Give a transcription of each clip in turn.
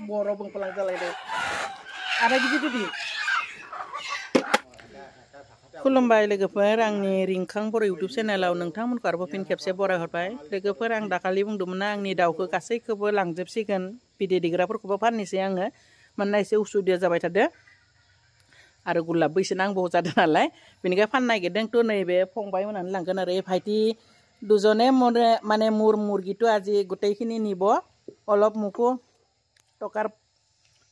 Boro bang pelang jalai deh. Ada gitu di. Khulumbai लोगोफोर आंनि रिंखां बर' इउटुब चेनेलाव नोंथांमोनखौ आरोबाव फिन खेबसे बरायहरबाय लोगोफोर आं दाखालि बुंदोंमोन आंनि दाउखौ गासैखौबो लांजोबसिगोन बिदै दैग्राफोरखौबो फाननोसै आङो मानोना एसे उसुदिया जाबाय थादो आरो गुलाबबो एसे नांबावगौ जादों नालाय बेनिखाय फाननो नागिरदों थ' नैबे फंबाय मोननानै लांगोन आरो এই ভাইটি দুজনে মানে মোৰ মুৰ্গীটো আজি গোটেইখিনি নিব অলপ মোকো টকাৰ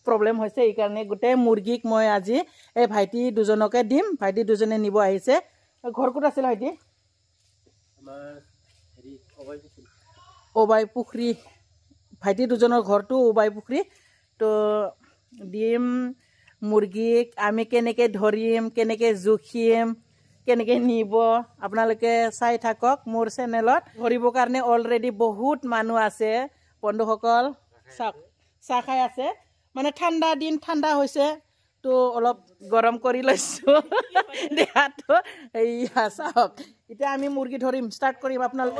प्रब्लेम হৈছে এই কাৰণে গোটেই মুৰ্গীক মই আজি এই ভাইটি দুজনকে দিম ভাইটি দুজনে নিব আহিছে ঘৰ ক'ত আছিল ভাইটি আমাৰ হেৰি ওবাই পুখৰী ভাইটি দুজনৰ ঘৰটো ওবাই পুখৰী তো দিম মুৰ্গীক আমি কেনেকৈ ধৰিম কেনেকৈ জুখিম কেনেকৈ নিব আপোনালোকে চাই থাকক মোৰ চেনেলত ধৰিবৰ কাৰণে অলৰেডি বহুত মানুহ আছে বন্ধুসকল চাহ খাই আছে মানে ঠাণ্ডা দিন ঠাণ্ডা হৈছে তো অলপ গৰম কৰি লৈছো দেহাটো এইয়া চাওক এতিয়া আমি মুৰ্গী ধৰিম স্টাৰ্ট কৰিম আপোনালোক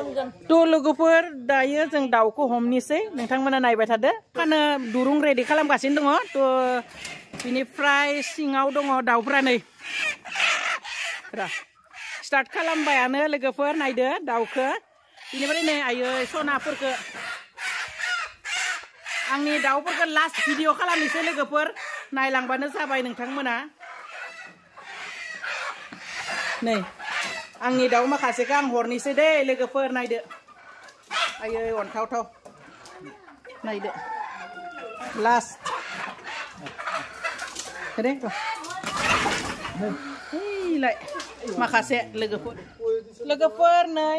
তো लोगोफोर दायो जों दाउखौ हमनिसै नोंथांमोना नायबाय थादो खानो दुरुं रेडि खालामगासिनो दङ तो बिनिफ्राय सिङाव दङ दाउफ्रा नै स्टार्ट खालामबायानो लोगोफोर नायदो दाउखौ बिनिफ्राय नै आयै सनाफोरखौ आंनि दाउफोरखौ लास्ट भिडिअ खालामनोसै लोगोफोर नायलांबानो जाबाय नोंथांमोना नै आंनि दाउ माखासेखौ आं हरनोसै दे लोगोफोर नायदो आयै अनथावथाव नायदो लास्ट दे हैलाय माखासे लोगोफोर नै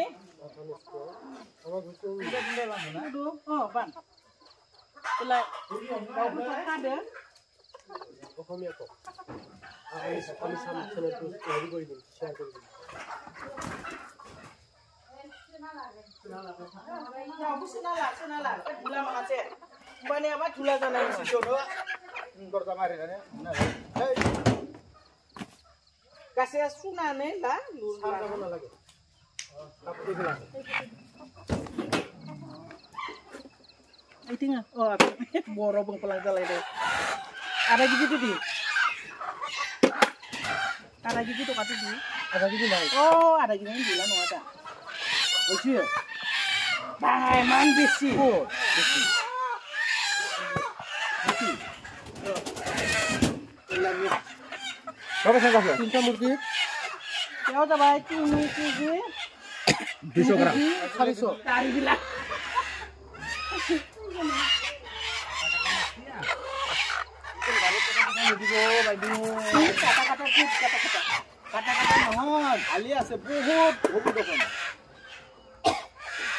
Like, I think oh boro bang pelang jalai deh. Ada gitu di. Ada gitu kata di. Ada gitu lah. Oh ada gitu yang bilang ada. Oh sih. Bah man besi. Oh besi. Besi. Berapa sen kasih? 3 murgi. Ya udah baik ini sih. 200 gram. 400. Tari bilang. Kata-kata mohon alias बहुत बहुत देखो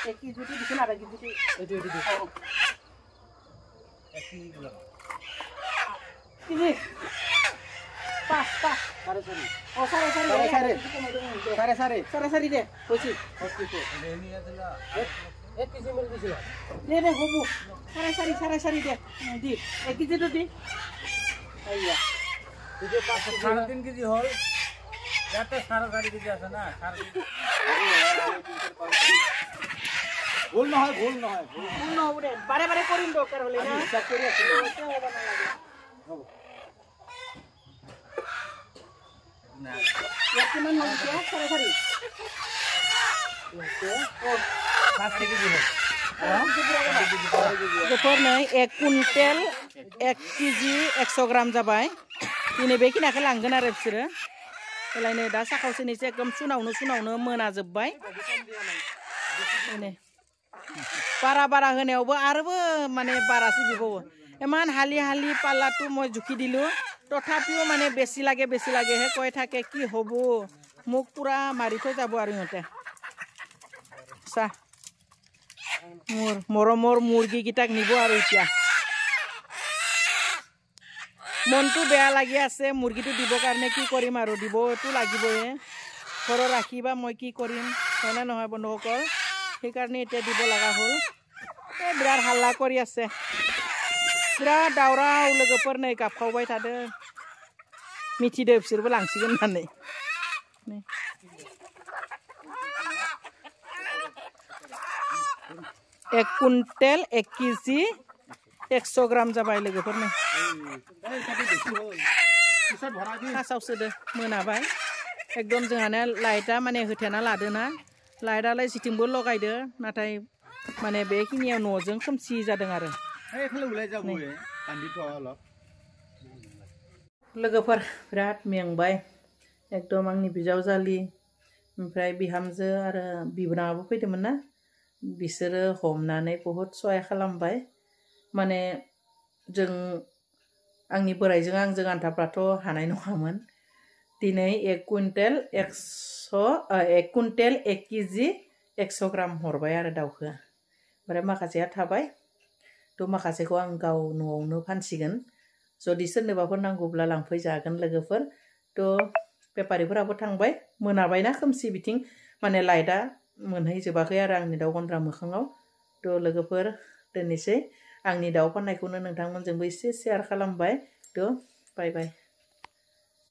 एक की जुटी दिखला ada जुटी itu ini pas sari oh sari deh posisi ini adalah एक किसी मिल दिया ले ले होबो सारे दे दी एक किसी तो दी आइया तुझे पास 3.5 केजी होल या तो सारा गाड़ी केजी আছে না ভুল না হয় ভুল না হবে বারে করিম দরকার হলে না চেক করে আছে ওটা হবে না লাগে হবে না এক কিমান হল কি সারি ओके 5 केजी है दोपहर नै 1 कुइन्टेल 1 केजी 100 ग्राम जाबाय दिनै बेखिनिखौ लांगोन आरो बिसोरो एलायनो दा साखावसोनिसो एकदम सुनावनो मोनाजोबबाय बारा होनायावबो आरोबो माने बारासो बिबावो इमान हाली पाल्लाটো মই জুকি দিলো তথাপিও মানে বেছি লাগে হে কয় থাকে কি হ'ব মোক পুৰা মাৰি থৈ যাব আৰু ইহঁতে सा मरमर मुर्गी किटाक निब आरो इতিয়া मनटू बेया लागि আছে मुर्गीটো দিব কাৰণে কি কৰিম আৰু দিবটো লাগিবয়ে ঘৰ ৰাখিবা মই কি কৰিম হয়না নহয় বন্ধুসকল সেই কাৰণে ইতিয়া দিব লাগা হল বিৰাট হাল্লা কৰি আছে बिराद दावराव लोगोफोर नै गाबखावबाय थादों मिथिदो बिसोरबो लांसिगोन होननानै 1 कुइन्टेल 1 केजी 100 ग्राम जाबाय लोगोफोर नै फार्स्टआव सोदो मोनाबाय एकदम जोंहाना लाइटआ माने होथेना लादोना लाइटआलाय जिथिंबो लगायदो नाथाय माने बेखिनियाव न'जों खोमसि जादों आरो लोगोफोर बिराद मेंबाय एकदम आंनि बिजावजालि ओमफ्राय बिहामजो आरो बिबोनाङाबो फैदोंमोन ना बिसोरो हमनानै बहुद सहाय खालामबाय माने जों आंनि बोराइजों आंजों आन्थाफ्राथ' हानाय नङामोन दिनै 1 कुइन्टेल 1 केजि 100 ग्राम हरबाय आरो दाउखौ ओमफ्राय माखासेया थाबाय थ' माखासेखौ आं गाव न'आवनो फानसिगोन जुदि सोरनोबाफोर नांगौब्ला लांफैजागोन लोगोफोर थ' बेफारिफोराबो थांबाय मोनाबायना खोमसि बिथिं माने लाइटआ मोनहैजोबाखै आरो आंनि दाउ गन्द्रा मोखाङाव थ' लोगोफोर दोननोसै आंनि दाउ फाननायखौनो नोंथांमोनजोंबो एसे शेयार खालामबाय थ' बाय बाय